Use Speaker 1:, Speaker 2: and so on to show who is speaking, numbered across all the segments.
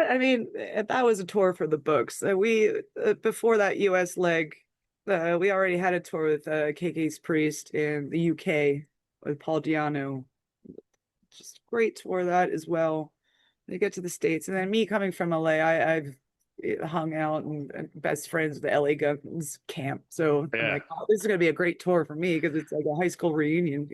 Speaker 1: I mean, that was a tour for the books. We before that U.S. leg, we already had a tour with KK's Priest in the UK with Paul Diano. Just great tour that as well. They get to the States, and then me coming from LA, I've hung out and best friends with the LA Guns camp. So I'm
Speaker 2: Yeah.
Speaker 1: like, oh, this is gonna be a great tour for me because it's like a high school reunion.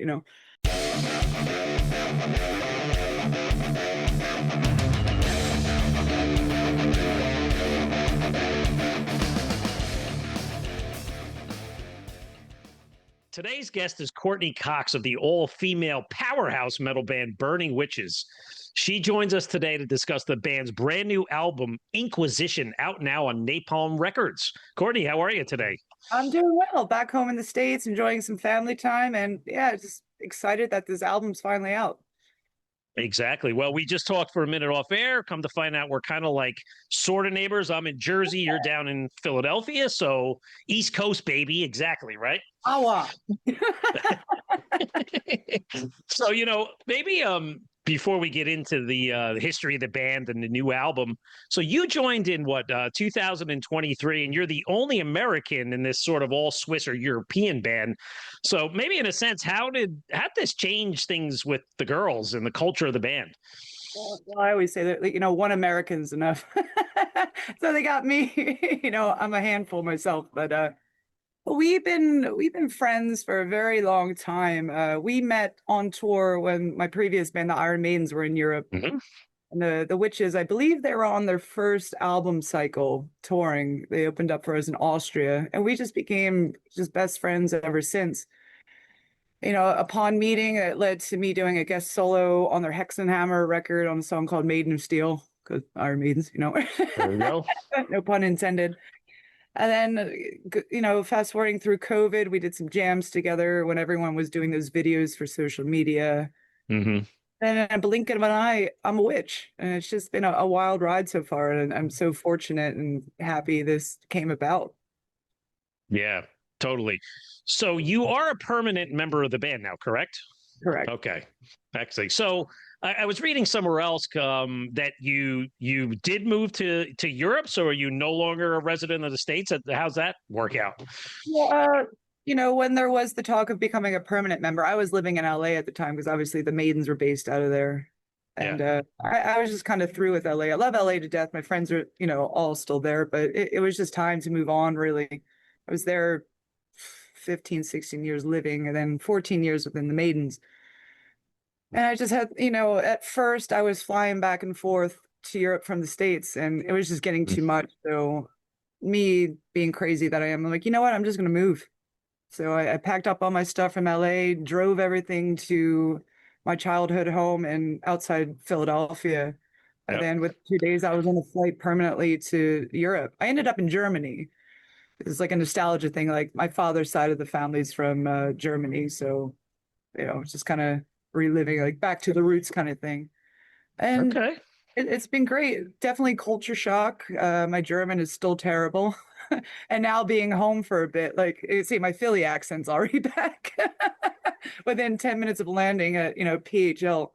Speaker 2: Today's guest is Courtney Cox of the all-female powerhouse metal band Burning Witches. She joins us today to discuss the band's brand new album, Inquisition, out now on Napalm Records. Courtney, how are you today?
Speaker 1: I'm doing well, back home in the States, enjoying some family time, and yeah, just excited that this album's finally out.
Speaker 2: Exactly. Well, we just talked for a minute off air. Come to find out, we're kind of like sort of neighbors. I'm in Jersey. You're down in Philadelphia. So East Coast, baby. Exactly. Right.
Speaker 1: Awa.
Speaker 2: So, maybe before we get into the history of the band and the new album, so you joined in what 2023, and you're the only American in this sort of all Swiss or European band. So maybe in a sense, how did this change things with the girls and the culture of the band?
Speaker 1: Well, I always say that, one American's enough. So they got me, I'm a handful myself, but we've been friends for a very long time. We met on tour when my previous band, the Iron Maidens, were in Europe.
Speaker 2: Mm-hmm.
Speaker 1: And the Witches, I believe they were on their first album cycle touring. They opened up for us in Austria, and we just became just best friends ever since. Upon meeting, it led to me doing a guest solo on their Hexenhammer record on a song called Maiden of Steel, because Iron Maidens,
Speaker 2: There you go.
Speaker 1: no pun intended. And then, fast forwarding through COVID, we did some jams together when everyone was doing those videos for social media.
Speaker 2: Mm-hmm.
Speaker 1: And in a blink of an eye, I'm a witch. And it's just been a wild ride so far. And I'm so fortunate and happy this came about.
Speaker 2: Yeah, totally. So you are a permanent member of the band now, correct?
Speaker 1: Correct.
Speaker 2: Okay, actually. So I was reading somewhere else that you did move to Europe. So are you no longer a resident of the States? How's that work out?
Speaker 1: Well, when there was the talk of becoming a permanent member, I was living in LA at the time because obviously the Maidens were based out of there. And
Speaker 2: Yeah.
Speaker 1: I was just kind of through with LA. I love LA to death. My friends are, all still there, but it was just time to move on, really. I was there 15, 16 years living, and then 14 years within the Maidens. And I just had, at first I was flying back and forth to Europe from the States, and it was just getting too much. So me being crazy that I am, I'm like, you know what? I'm just going to move. So I packed up all my stuff from LA, drove everything to my childhood home and outside Philadelphia. And
Speaker 2: Yep.
Speaker 1: then with 2 days, I was on a flight permanently to Europe. I ended up in Germany. It's like a nostalgia thing. Like my father's side of the family's from Germany. So, it's just kind of reliving like back to the roots kind of thing. And
Speaker 2: Okay.
Speaker 1: it's been great. Definitely culture shock. My German is still terrible. And now being home for a bit, like see, my Philly accent's already back within 10 minutes of landing at, PHL.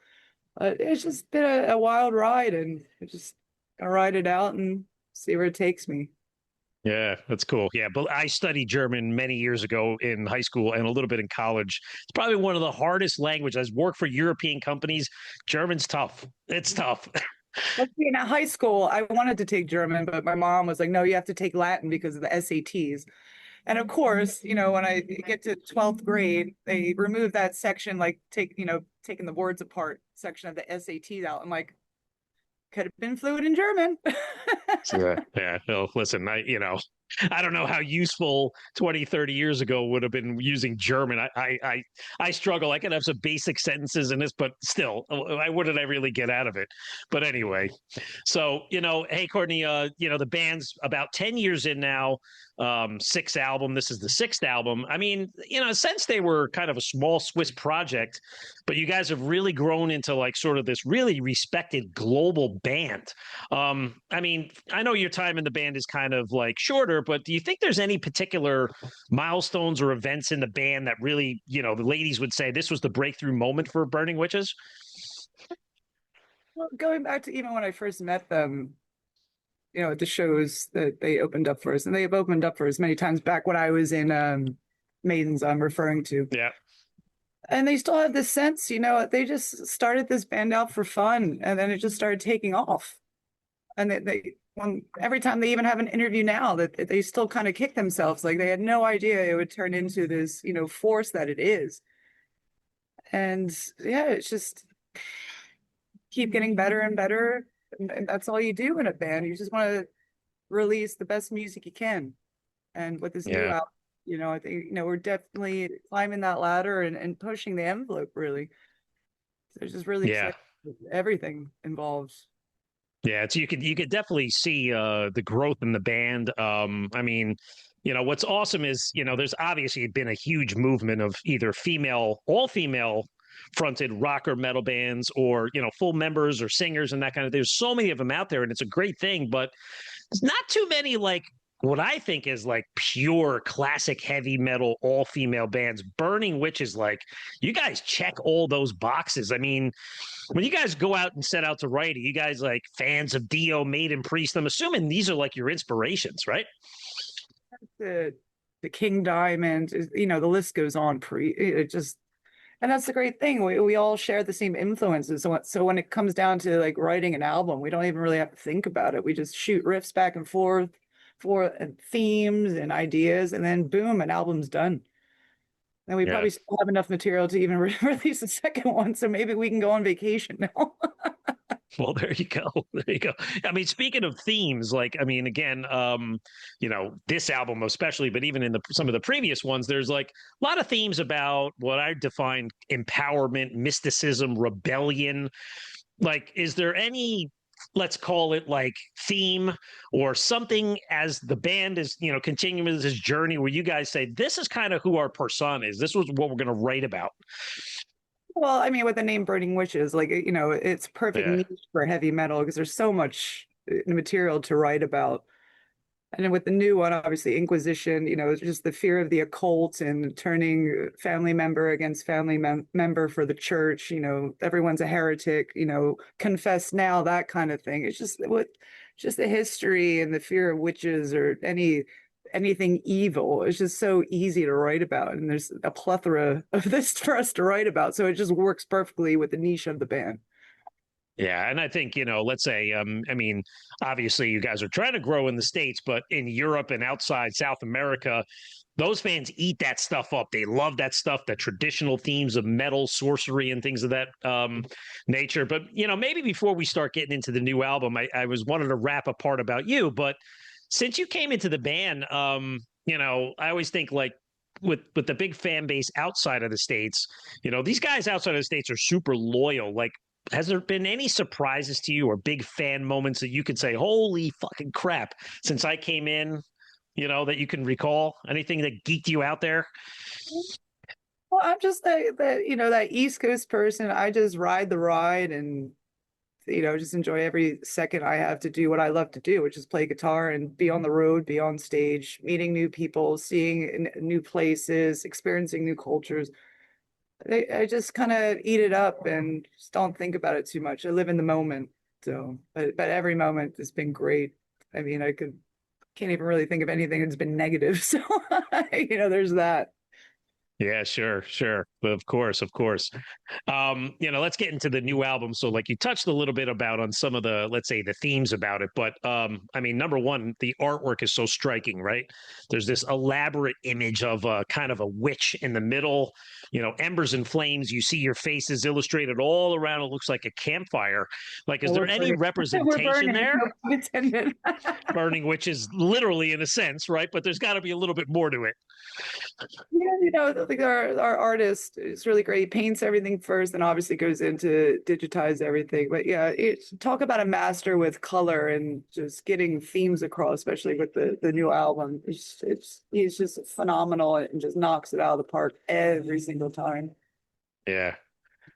Speaker 1: It's just been a wild ride, and I just gonna ride it out and see where it takes me.
Speaker 2: Yeah, that's cool. Yeah, but I studied German many years ago in high school and a little bit in college. It's probably one of the hardest languages. I've worked for European companies. German's tough. It's tough.
Speaker 1: Let's see, in high school, I wanted to take German, but my mom was like, no, you have to take Latin because of the SATs. And of course, when I get to 12th grade, they remove that section, like taking the words apart section of the SATs out. I'm like, could have been fluent in German.
Speaker 2: Yeah. Yeah. Well, listen, I don't know how useful 20, 30 years ago would have been using German. I struggle. I can have some basic sentences in this, but still, what did I really get out of it? But anyway, so, hey, Courtney, the band's about 10 years in now, sixth album. This is the sixth album. I mean, since they were kind of a small Swiss project, but you guys have really grown into like sort of this really respected global band. I mean, I know your time in the band is kind of like shorter, but do you think there's any particular milestones or events in the band that really, the ladies would say this was the breakthrough moment for Burning Witches?
Speaker 1: Well, going back to even when I first met them, you know, at the shows that they opened up for us, and they've opened up for us many times back when I was in Maidens I'm referring to.
Speaker 2: Yeah.
Speaker 1: And they still have this sense, you know, they just started this band out for fun and then it just started taking off. And they when every time they even have an interview now that they still kind of kick themselves, like they had no idea it would turn into this, you know, force that it is. And yeah, it's just keep getting better and better. And that's all you do in a band. You just want to release the best music you can. And with this new
Speaker 2: Yeah.
Speaker 1: album, you know, I think, you know, we're definitely climbing that ladder and pushing the envelope really. So it's just really
Speaker 2: Yeah.
Speaker 1: exciting with everything involved.
Speaker 2: Yeah, it's you could definitely see the growth in the band. I mean, you know, what's awesome is, you know, there's obviously been a huge movement of either all female fronted rock or metal bands, or, you know, full members or singers and that kind of. There's so many of them out there and it's a great thing, but there's not too many like what I think is like pure classic heavy metal all female bands. Burning Witches, like, you guys check all those boxes. I mean, when you guys go out and set out to write, are you guys like fans of Dio, Maiden, Priest? I'm assuming these are like your inspirations, right?
Speaker 1: The the King Diamond, you know, the list goes on. It just, and that's the great thing. We all share the same influences. So when it comes down to like writing an album, we don't even really have to think about it. We just shoot riffs back and forth for themes and ideas, and then boom, an album's done. And we
Speaker 2: Yeah.
Speaker 1: probably still have enough material to even release a second one. So maybe we can go on vacation now.
Speaker 2: Well, there you go. There you go. I mean, speaking of themes, like, I mean, again, you know, this album especially, but even in some of the previous ones, there's like a lot of themes about what I define empowerment, mysticism, rebellion. Like, is there any, let's call it like theme or something as the band is, you know, continuing this journey where you guys say, this is kind of who our persona is. This was what we're going to write about.
Speaker 1: Well, I mean, with the name Burning Witches, like, you know, it's perfect
Speaker 2: Yeah.
Speaker 1: niche for heavy metal because there's so much material to write about. And then with the new one, obviously, Inquisition, you know, it's just the fear of the occult and turning family member against family member for the church, you know, everyone's a heretic, you know, confess now, that kind of thing. It's just the history and the fear of witches or anything evil. It's just so easy to write about. And there's a plethora of this for us to write about. So it just works perfectly with the niche of the band.
Speaker 2: Yeah, and I think, you know, let's say, I mean, obviously you guys are trying to grow in the States, but in Europe and outside South America, those fans eat that stuff up. They love that stuff, the traditional themes of metal, sorcery, and things of that nature. But, you know, maybe before we start getting into the new album, I was wanted to wrap a part about you. But since you came into the band, you know, I always think like, with the big fan base outside of the States, you know, these guys outside of the States are super loyal. Like, has there been any surprises to you or big fan moments that you could say, holy fucking crap, since I came in, you know, that you can recall? Anything that geeked you out there?
Speaker 1: Well, I'm just that, you know, that East Coast person. I just ride the ride and, you know, just enjoy every second I have to do what I love to do, which is play guitar and be on the road, be on stage, meeting new people, seeing new places, experiencing new cultures. I just kind of eat it up and just don't think about it too much. I live in the moment. So, but every moment has been great. I mean, can't even really think of anything that's been negative. So, you know, there's that.
Speaker 2: Yeah, sure, sure. Of course, of course. You know, let's get into the new album. So, like you touched a little bit about on some of the, let's say, the themes about it. But I mean, number one, the artwork is so striking, right? There's this elaborate image of kind of a witch in the middle, you know, embers and flames. You see your faces illustrated all around. It looks like a campfire. Like, is
Speaker 1: So
Speaker 2: there
Speaker 1: we're
Speaker 2: any
Speaker 1: burning. We're
Speaker 2: representation
Speaker 1: burning.
Speaker 2: there?
Speaker 1: No pun intended.
Speaker 2: Burning, which is literally in a sense, right? But there's got to be a little bit more to it.
Speaker 1: Yeah, you know, like our artist is really great. He paints everything first, and obviously goes into digitize everything. But yeah, talk about a master with color and just getting themes across, especially with the new album. He's just phenomenal and just knocks it out of the park every single time.
Speaker 2: Yeah.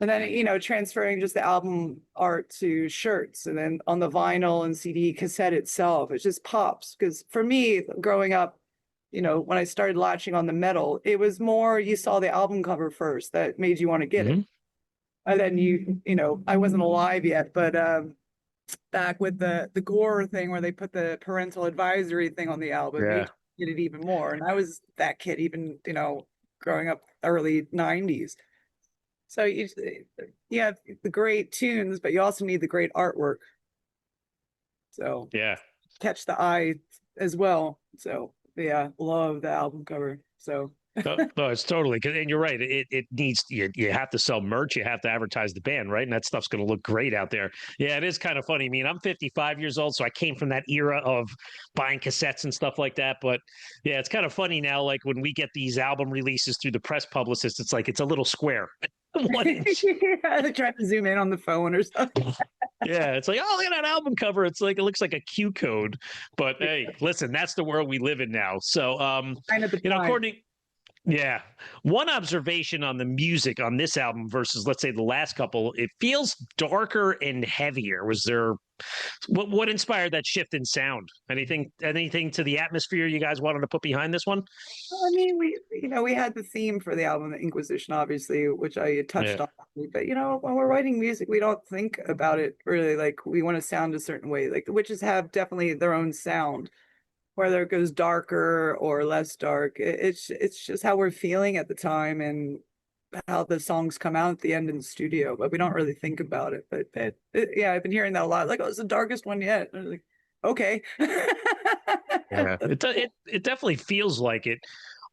Speaker 1: And then, you know, transferring just the album art to shirts and then on the vinyl and CD cassette itself, it just pops. Because for me, growing up, you know, when I started latching on the metal, it was more you saw the album cover first that made you want to get it.
Speaker 2: Mm-hmm.
Speaker 1: And then you know, I wasn't alive yet, but back with the gore thing where they put the parental advisory thing on the album.
Speaker 2: Yeah.
Speaker 1: They did it even more. And I was that kid, even, growing up early 90s. So you have the great tunes, but you also need the great artwork. So
Speaker 2: Yeah.
Speaker 1: catch the eye as well. So yeah, love the album cover. So
Speaker 2: No, it's totally, and you're right. It needs, you have to sell merch, you have to advertise the band, right? And that stuff's going to look great out there. Yeah, it is kind of funny. I mean, I'm 55 years old, so I came from that era of buying cassettes and stuff like that. But yeah, it's kind of funny now. Like when we get these album releases through the press publicist, it's like it's a little square. 1 inch.
Speaker 1: yeah, they try to zoom in on the phone or something.
Speaker 2: Yeah, it's like, oh, look at that album cover. It's like it looks like a Q code. But hey, listen, that's the world we live in now. So,
Speaker 1: Kind of the time.
Speaker 2: Courtney. Yeah. One observation on the music on this album versus, let's say, the last couple, it feels darker and heavier. Was there what inspired that shift in sound? Anything to the atmosphere you guys wanted to put behind this one?
Speaker 1: I mean, we had the theme for the album, the Inquisition, obviously, which I touched
Speaker 2: Yeah.
Speaker 1: on. But when we're writing music, we don't think about it really like we want to sound a certain way. Like the witches have definitely their own sound, whether it goes darker or less dark. It's just how we're feeling at the time and how the songs come out at the end in the studio. But we don't really think about it. But yeah, I've been hearing that a lot. Like, oh, it's the darkest one yet. I was like, okay.
Speaker 2: Yeah. It definitely feels like it.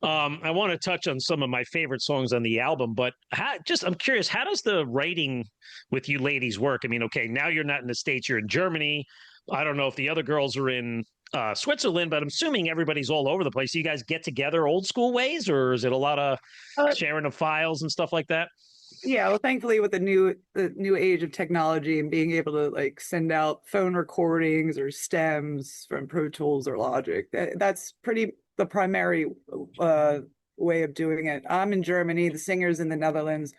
Speaker 2: I want to touch on some of my favorite songs on the album, but I'm curious, how does the writing with you ladies work? I mean, okay, now you're not in the States, you're in Germany. I don't know if the other girls are in Switzerland, but I'm assuming everybody's all over the place. Do you guys get together old school ways, or is it a lot of sharing of files and stuff like that?
Speaker 1: Yeah, well, thankfully with the new age of technology and being able to like send out phone recordings or stems from Pro Tools or Logic, that's pretty the primary way of doing it. I'm in Germany, the singer's in the Netherlands,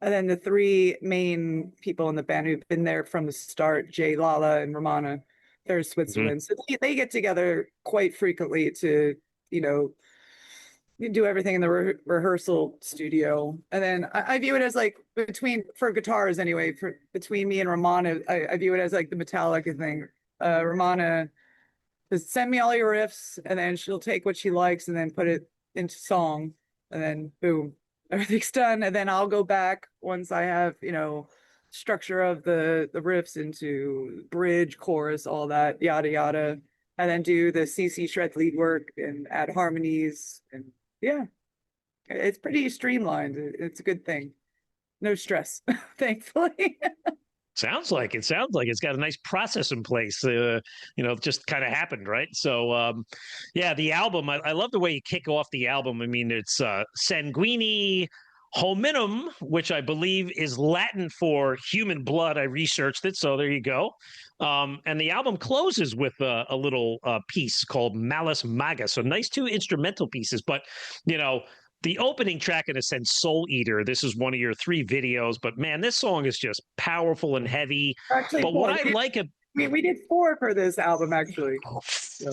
Speaker 1: and then the three main people in the band who've been there from the start, Jay, Lala, and Romana, they're in
Speaker 2: Mhm.
Speaker 1: Switzerland. So they get together quite frequently to, you know, you do everything in the rehearsal studio. And then I view it as like for guitars anyway, between me and Romana, I view it as like the Metallica thing. Romana just send me all your riffs, and then she'll take what she likes and then put it into song, and then boom, everything's done. And then I'll go back once I have, structure of the riffs into bridge, chorus, all that, yada yada, and then do the CC shred lead work and add harmonies. And yeah, it's pretty streamlined. It's a good thing. No stress, thankfully.
Speaker 2: Sounds like it's got a nice process in place. Just kind of happened, right? So, yeah, the album. I love the way you kick off the album. I mean, it's Sanguini Hominum, which I believe is Latin for human blood. I researched it, so there you go. And the album closes with a little piece called Malus Maga. So nice two instrumental pieces, but you know. The opening track, in a sense, Soul Eater. This is one of your three videos, but man, this song is just powerful and heavy.
Speaker 1: Actually,
Speaker 2: But what I like
Speaker 1: we did four for this album, actually.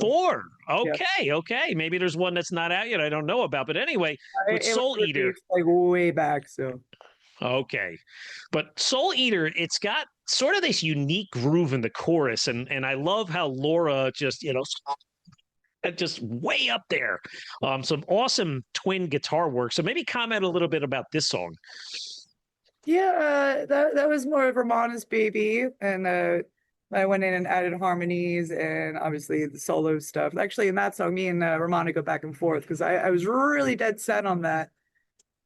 Speaker 2: four.
Speaker 1: Yeah.
Speaker 2: Okay. Maybe there's one that's not out yet. I don't know about. But anyway, with
Speaker 1: It
Speaker 2: Soul
Speaker 1: was
Speaker 2: Eater.
Speaker 1: like way back. So
Speaker 2: Okay. But Soul Eater, it's got sort of this unique groove in the chorus. And I love how Laura just way up there. Some awesome twin guitar work. So maybe comment a little bit about this song.
Speaker 1: yeah, that was more of Romana's baby, and I went in and added harmonies and obviously the solo stuff. Actually, in that song, me and Romana go back and forth because I was really dead set on that.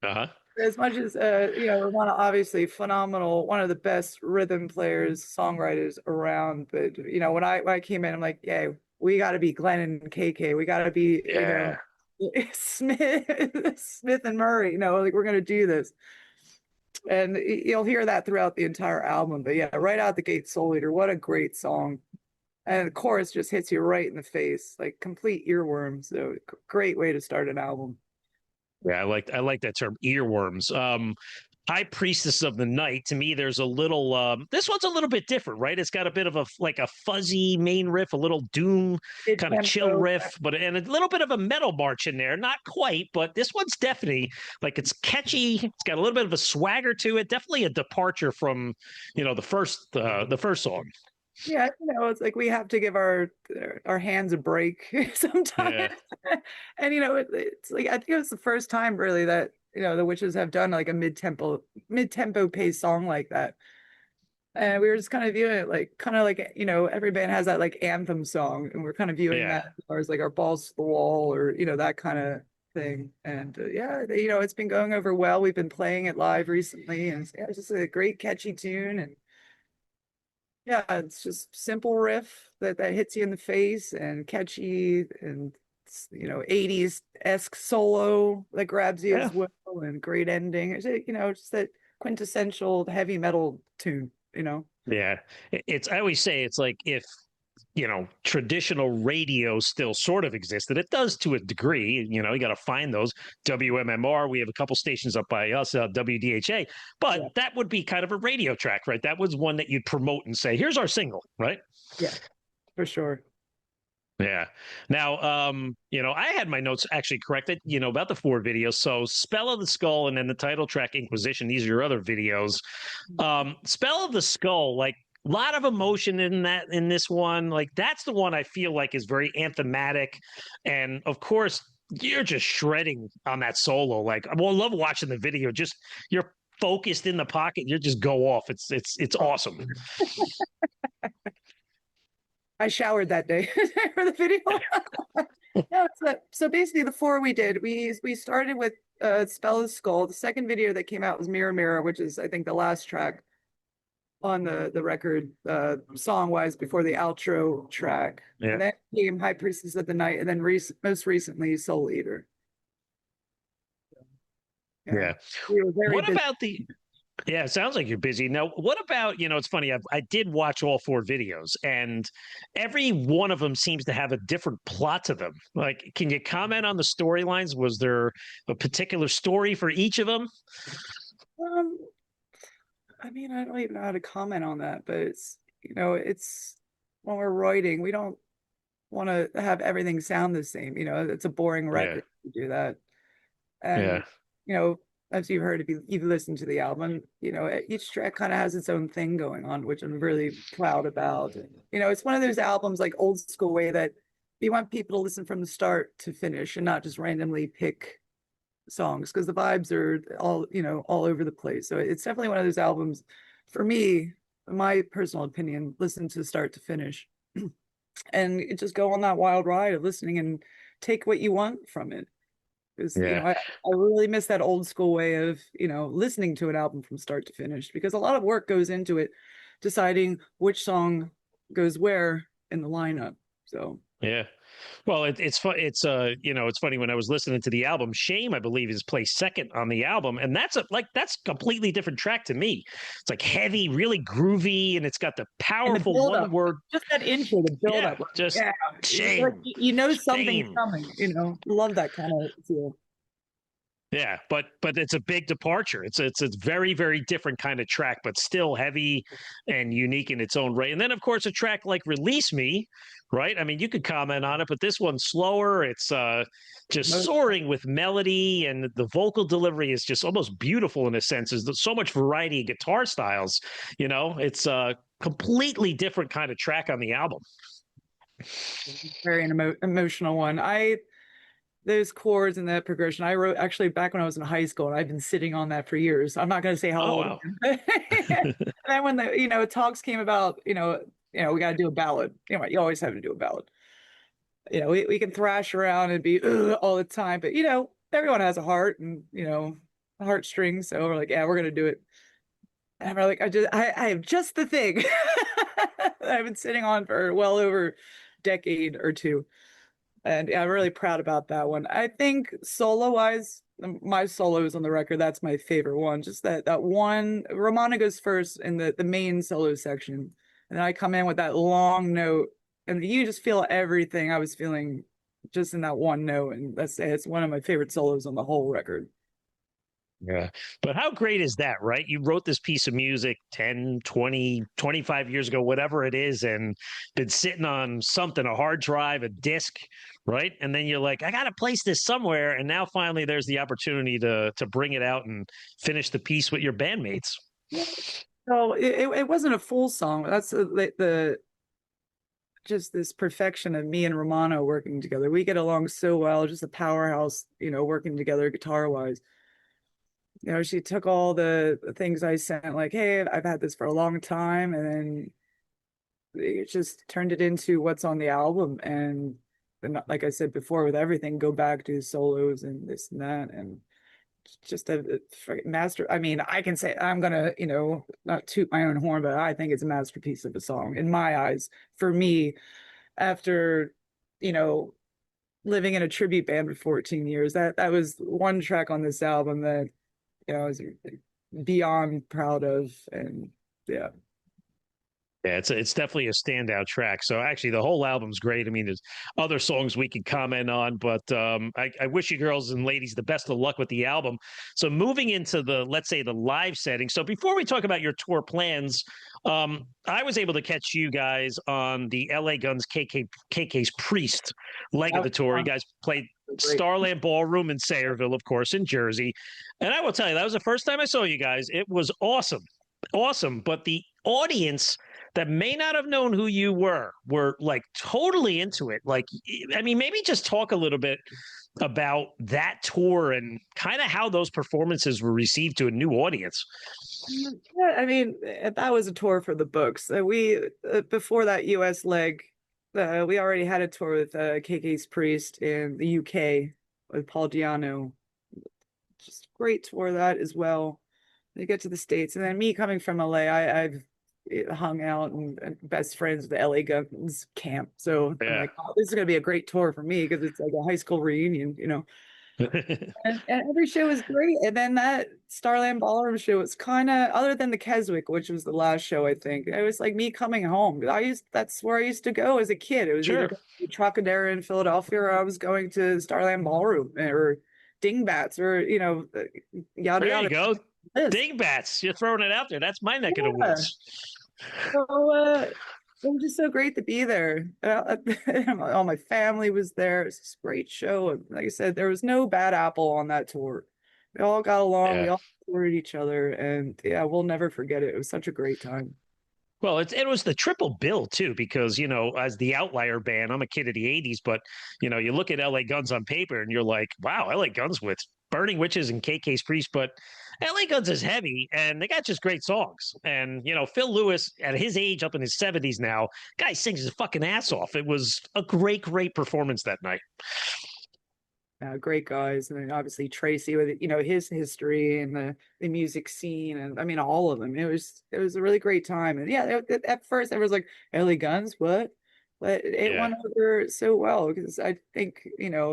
Speaker 2: Uh-huh.
Speaker 1: As much as Romana obviously phenomenal, one of the best rhythm players, songwriters around. But when I came in, I'm like, yeah, we got to be Glenn and KK. We got to be Smith and Murray. Like we're gonna do this, and you'll hear that throughout the entire album. But yeah, right out the gate, Soul Eater, what a great song! And the chorus just hits you right in the face, like complete earworm. So great way to start an album.
Speaker 2: Yeah, I like that term, earworms. High Priestess of the Night. To me, there's a little. This one's a little bit different, right? It's got a bit of a fuzzy main riff, a little doom kind of chill riff, and a little bit of a metal march in there. Not quite, but this one's definitely it's catchy. It's got a little bit of a swagger to it. Definitely a departure from the first song.
Speaker 1: Yeah, it's like we have to give our hands a break sometimes.
Speaker 2: Yeah.
Speaker 1: And it's like I think it was the first time really that the Witches have done like a mid-tempo paced song like that. And we were just kind of viewing it like every band has that like anthem song, and we're kind of viewing
Speaker 2: Yeah.
Speaker 1: that as far as like our balls to the wall or that kind of thing. And yeah, it's been going over well. We've been playing it live recently, and it's just a great catchy tune. And yeah, it's just simple riff that hits you in the face and catchy and 80s-esque solo that grabs you
Speaker 2: Yeah.
Speaker 1: as well, and great ending. It's just that quintessential heavy metal tune.
Speaker 2: Yeah. I always say it's like if traditional radio still sort of existed. It does to a degree. You got to find those. WMMR, we have a couple stations up by us, WDHA, but
Speaker 1: Yeah,
Speaker 2: that would be kind of a radio track, right? That was one that you'd promote and say, here's our single, right?
Speaker 1: yeah, for sure.
Speaker 2: Yeah. Now, I had my notes actually corrected, about the 4 videos. So Spell of the Skull and then the title track Inquisition. These are your other videos. Spell of the Skull, like a lot of emotion in this one. Like that's the one I feel like is very anthematic. And of course, you're just shredding on that solo. Like, I love watching the video. Just you're focused in the pocket. You just go off. It's awesome.
Speaker 1: I showered that day for the video. Yeah, so basically the 4 we did, we started with Spell of the Skull. The second video that came out was Mirror Mirror, which is I think the last track on the record, song wise, before the outro track.
Speaker 2: Yeah.
Speaker 1: And then came High Priestess of the Night, and then most recently Soul Eater.
Speaker 2: Yeah.
Speaker 1: We were very
Speaker 2: What
Speaker 1: busy.
Speaker 2: about Yeah, it sounds like you're busy. Now, what about, it's funny, I did watch all 4 videos, and every one of them seems to have a different plot to them. Like, can you comment on the storylines? Was there a particular story for each of them?
Speaker 1: Um, I mean, I don't even know how to comment on that, but it's when we're writing, we don't want to have everything sound the same. It's a boring
Speaker 2: Yeah.
Speaker 1: record to do that. And,
Speaker 2: Yeah.
Speaker 1: as you've heard, if you've listened to the album, each track kind of has its own thing going on, which I'm really proud about. It's one of those albums like old school way that you want people to listen from the start to finish and not just randomly pick songs, because the vibes are all over the place. So it's definitely one of those albums for me, my personal opinion, listen to start to finish and just go on that wild ride of listening and take what you want from it. Because
Speaker 2: Yeah.
Speaker 1: I really miss that old school way of listening to an album from start to finish, because a lot of work goes into it, deciding which song goes where in the lineup. So
Speaker 2: Yeah. Well, it's fun. It's funny when I was listening to the album. Shame, I believe, is placed second on the album, and that's that's completely different track to me. It's like heavy, really groovy, and it's got the
Speaker 1: and the
Speaker 2: powerful
Speaker 1: build
Speaker 2: one
Speaker 1: up,
Speaker 2: word.
Speaker 1: just that intro, the build
Speaker 2: Yeah,
Speaker 1: up,
Speaker 2: just
Speaker 1: yeah,
Speaker 2: shame,
Speaker 1: like something's
Speaker 2: shame.
Speaker 1: coming. Love that kind of feel.
Speaker 2: Yeah, but it's a big departure. It's a very very different kind of track, but still heavy and unique in its own right. And then of course a track like "Release Me," right? I mean, you could comment on it, but this one's slower. It's just soaring with melody, and the vocal delivery is just almost beautiful in a sense. There's so much variety of guitar styles. It's a completely different kind of track on the album.
Speaker 1: Very emotional one. Those chords and that progression I wrote actually back when I was in high school, and I've been sitting on that for years. I'm not going to say how
Speaker 2: Oh
Speaker 1: old
Speaker 2: wow.
Speaker 1: I am. And then when the talks came about, we got to do a ballad. You always have to do a ballad. We can thrash around and be all the time, but everyone has a heart and a heartstrings. So we're like, yeah, we're gonna do it. And we're like, I have just the thing that I've been sitting on for well over a decade or two. And yeah, I'm really proud about that one. I think solo wise, my solos on the record, that's my favorite one. Just that one, Romana goes first in the main solo section. And then I come in with that long note, and you just feel everything I was feeling just in that one note. And it's one of my favorite solos on the whole record.
Speaker 2: Yeah. But how great is that, right? You wrote this piece of music 10, 20, 25 years ago, whatever it is, and been sitting on something, a hard drive, a disc, right? And then you're like, I got to place this somewhere. And now finally there's the opportunity to bring it out and finish the piece with your bandmates.
Speaker 1: Yeah. So it wasn't a full song. That's the just this perfection of me and Romano working together. We get along so well, just a powerhouse, working together guitar wise. She took all the things I sent, like, hey, I've had this for a long time, and then it just turned it into what's on the album. And like I said before, with everything, go back to solos and this and that, and just a master. I mean, I can say I'm gonna, not toot my own horn, but I think it's a masterpiece of a song in my eyes. For me, after, you know, living in a tribute band for 14 years, that was one track on this album that, I was beyond proud of, and yeah.
Speaker 2: Yeah, it's definitely a standout track. So actually, the whole album's great. I mean, there's other songs we could comment on, but I wish you girls and ladies the best of luck with the album. So moving into let's say the live setting. So before we talk about your tour plans, I was able to catch you guys on the LA Guns KK's Priest leg of the tour. You guys played Starland Ballroom in Sayreville, of course, in Jersey. And I will tell you, that was the first time I saw you guys. It was awesome. Awesome. But the audience that may not have known who you were like totally into it. Like, I mean, maybe just talk a little bit about that tour and kind of how those performances were received to a new audience.
Speaker 1: Yeah, I mean, that was a tour for the books. We before that US leg, we already had a tour with KK's Priest in the UK with Paul Diano. Just great tour that as well. They get to the States, and then me coming from LA, I've hung out and best friends with the LA Guns camp. So I'm like, oh, this is gonna be a great tour for me because it's like a high school reunion, and every show was great. And then that Starland Ballroom show was kind of, other than the Keswick, which was the last show, I think, it was like me coming home. That's where I used to go as a kid. It was either Trocadero in Philadelphia, or I was going to Starland Ballroom or Dingbats, or yada
Speaker 2: there
Speaker 1: yada.
Speaker 2: You go. Dingbats, you're throwing it out there. That's my neck of the woods.
Speaker 1: So it was just so great to be there. All my family was there. It was this great show. And like I said, there was no bad apple on that tour. We all got along. We all supported each other, and yeah, we'll never forget it. It was such a great time.
Speaker 2: Well, it was the triple bill too, because as the outlier band, I'm a kid of the '80s, but you look at LA Guns on paper and you're like, wow, LA Guns with Burning Witches and KK's Priest, but LA Guns is heavy and they got just great songs. And Phil Lewis at his age, up in his 70s now, guy sings his fucking ass off. It was a great performance that night.
Speaker 1: Great guys, and then obviously Tracy with his history and the music scene, and I mean all of them. It was a really great time, and yeah, at first I was like, LA Guns, what? But it went over so well, because I think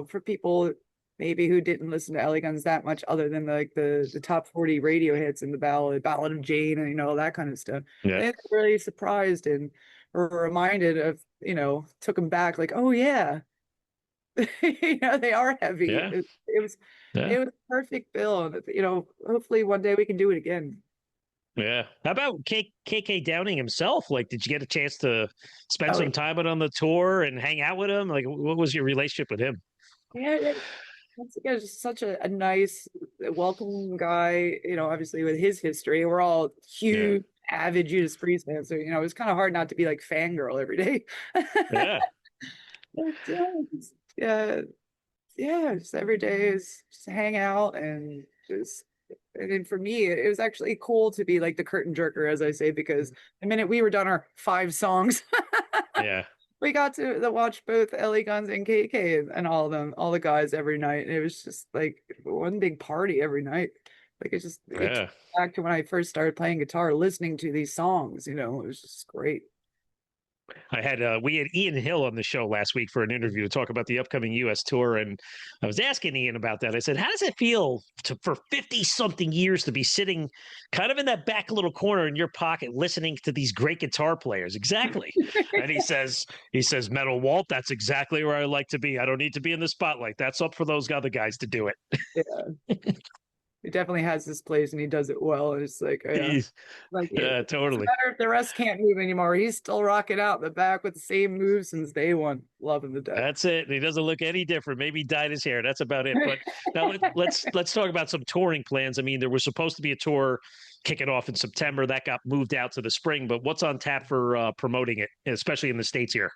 Speaker 1: for people maybe who didn't listen to LA Guns that much, other than like the top 40 radio hits and the ballad of Jane, and all that kind of stuff, they're really surprised and were reminded of took them back, like, oh yeah. They are heavy. It was a perfect bill. Hopefully one day we can do it again.
Speaker 2: Yeah. How about KK Downing himself? Like, did you get a chance to spend some time with him on the tour and hang out with him? Like, what was your relationship with him?
Speaker 1: Yeah, once again, just such a nice, welcoming guy. Obviously with his history, we're all huge, avid Judas Priest fans. So it was kind of hard not to be like fangirl every day.
Speaker 2: Yeah.
Speaker 1: Just every day is just hang out, and then for me it was actually cool to be like the curtain jerker, as I say, because the minute we were done our 5 songs, we got to watch both LA Guns and KK and all of them, all the guys, every night. And it was just like one big party every night. Like it back to when I first started playing guitar, listening to these songs. It was just great.
Speaker 2: We had Ian Hill on the show last week for an interview to talk about the upcoming U.S. tour, and I was asking Ian about that. I said, "How does it feel for 50-something years to be sitting kind of in that back little corner in your pocket, listening to these great guitar players?" Exactly. And he says, "Metal Walt, that's exactly where I like to be. I don't need to be in the spotlight. That's up for those other guys to do it."
Speaker 1: Yeah. he definitely has this place and he does it well. And it's like, yeah, like it doesn't
Speaker 2: Totally.
Speaker 1: matter if the rest can't move anymore. He's still rocking out in the back with the same moves since day one. Loving the deck.
Speaker 2: That's it. He doesn't look any different. Maybe he dyed his hair. That's about it. But now let's talk about some touring plans. I mean, there was supposed to be a tour kicking off in September that got moved out to the spring. But what's on tap for promoting it, especially in the States here?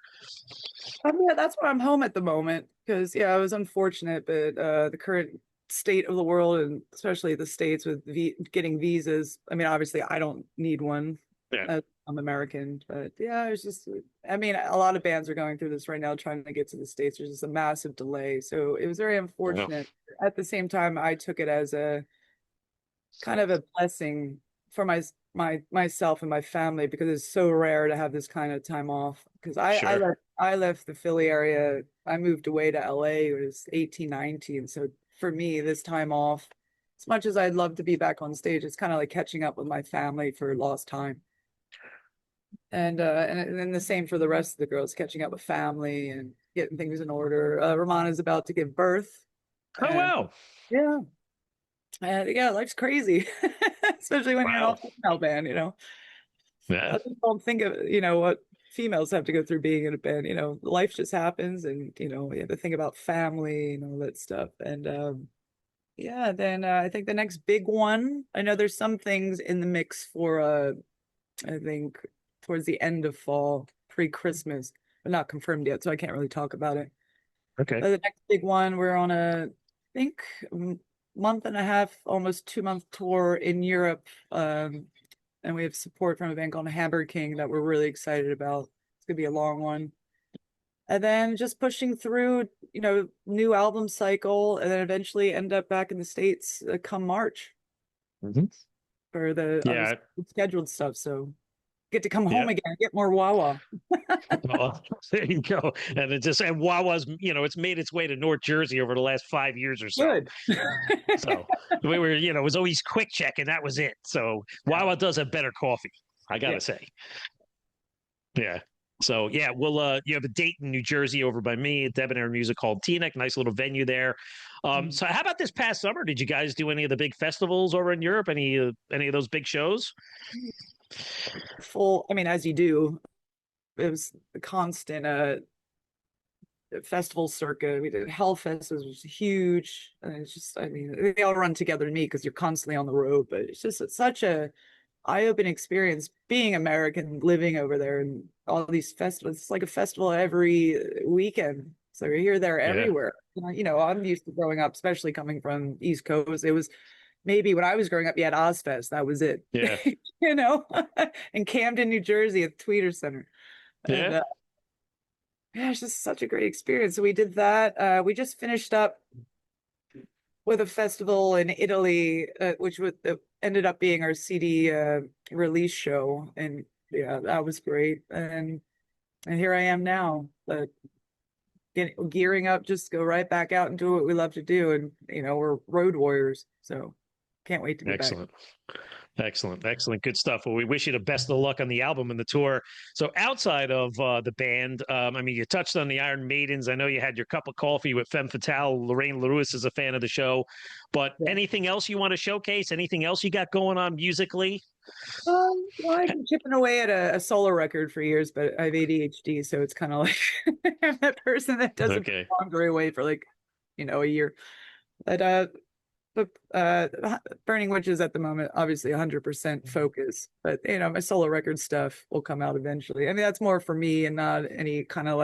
Speaker 1: Yeah, that's why I'm home at the moment because I was unfortunate, but the current state of the world and especially the States with getting visas. I mean, obviously, I don't need one.
Speaker 2: Yeah.
Speaker 1: I'm American, but yeah, it's just. I mean, a lot of bands are going through this right now, trying to get to the States. There's just a massive delay, so it was very unfortunate. At the same time, I took it as a kind of a blessing for myself and my family because it's so rare to have this kind of time off. Because I left the Philly area. I moved away to LA. It was 18, 19. So for me, this time off, as much as I'd love to be back on stage, it's kind of like catching up with my family for lost time. And then the same for the rest of the girls, catching up with family and getting things in order. Romana's about to give birth.
Speaker 2: Oh, wow.
Speaker 1: Yeah. And yeah, life's crazy, especially when you're an all-female band,
Speaker 2: Yeah.
Speaker 1: I don't think of, what females have to go through being in a band, life just happens and, you have to think about family and all that stuff. And then I think the next big one, I know there's some things in the mix for, I think towards the end of fall, pre-Christmas, but not confirmed yet, so I can't really talk about it.
Speaker 2: Okay.
Speaker 1: The next big one, we're on I think, month and a half, almost 2-month tour in Europe. And we have support from a band called Hamburg King that we're really excited about. It's gonna be a long one. And then just pushing through, new album cycle, and then eventually end up back in the States come March for the scheduled stuff. So get to come home again, get more Wawa.
Speaker 2: Oh, there you go. And Wawa's, it's made its way to North Jersey over the last 5 years or so.
Speaker 1: Good.
Speaker 2: So we were, it was always Quick Check and that was it. So Wawa does have better coffee, I gotta say. Yeah. So we'll you have a date in New Jersey over by me at Debonair Music Hall Teaneck, nice little venue there. So how about this past summer? Did you guys do any of the big festivals over in Europe? Any of those big shows?
Speaker 1: I mean, as you do, it was a constant festival circuit. We did Hellfest, it was huge. And it's just, I mean, they all run together to me because you're constantly on the road, but it's such a eye-opening experience being American, living over there and all these festivals. It's like a festival every weekend. So you're here, there, everywhere. I'm used to growing up, especially coming from East Coast. It was maybe when I was growing up, you had Ozfest. That was it.
Speaker 2: Yeah.
Speaker 1: In Camden, New Jersey at the Tweeter Center.
Speaker 2: Yeah.
Speaker 1: And, it's just such a great experience. So we did that. We just finished up with a festival in Italy, which ended up being our CD release show. And that was great. And here I am now, gearing up, just go right back out and do what we love to do. And, we're road warriors. So can't wait to be back.
Speaker 2: Excellent. Good stuff. Well, we wish you the best of luck on the album and the tour. So outside of the band, I mean, you touched on the Iron Maidens. I know you had your cup of coffee with Femme Fatale. Lorraine LaRousse is a fan of the show. But anything else you want to showcase? Anything else you got going on musically?
Speaker 1: Well, I've been chipping away at a solo record for years, but I have ADHD, so it's kind of like I'm that person that doesn't wander away for a year. But Burning Witches at the moment, obviously 100% focus. But my solo record stuff will come out eventually. I mean, that's more for me and not any kind of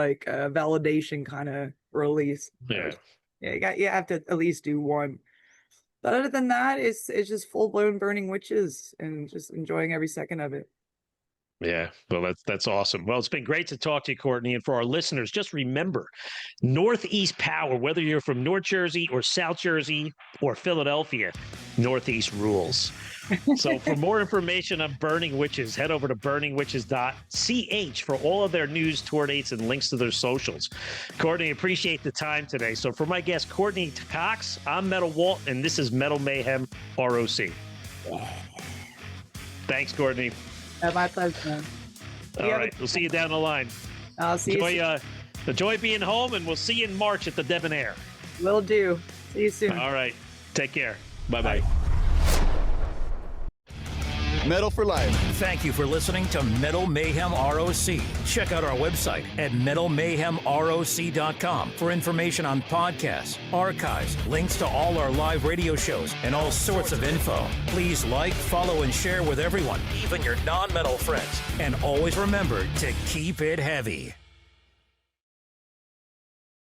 Speaker 1: validation kind of release. You have to at least do one. But other than that, it's just full-blown Burning Witches and just enjoying every second of it.
Speaker 2: Yeah, well, that's awesome. Well, it's been great to talk to you, Courtney. And for our listeners, just remember, Northeast Power, whether you're from North Jersey or South Jersey or Philadelphia, Northeast rules. So for more information on Burning Witches, head over to burningwitches.ch for all of their news, tour dates, and links to their socials. Courtney, appreciate the time today. So for my guest, Courtney Cox, I'm Metal Walt, and this is Metal Mayhem ROC. Thanks, Courtney.
Speaker 1: My pleasure, man.
Speaker 2: All right. We'll see you down the line.
Speaker 1: I'll see you.
Speaker 2: Enjoy being home, and we'll see you in March at the Debonair.
Speaker 1: Will do. See you soon.
Speaker 2: All right. Take care. Bye-bye. Bye.
Speaker 3: Metal for life.
Speaker 4: Thank you for listening to Metal Mayhem ROC. Check out our website at metalmayhemroc.com for information on podcasts, archives, links to all our live radio shows, and all sorts of info. Please like, follow, and share with everyone, even your non-metal friends. And always remember to keep it heavy.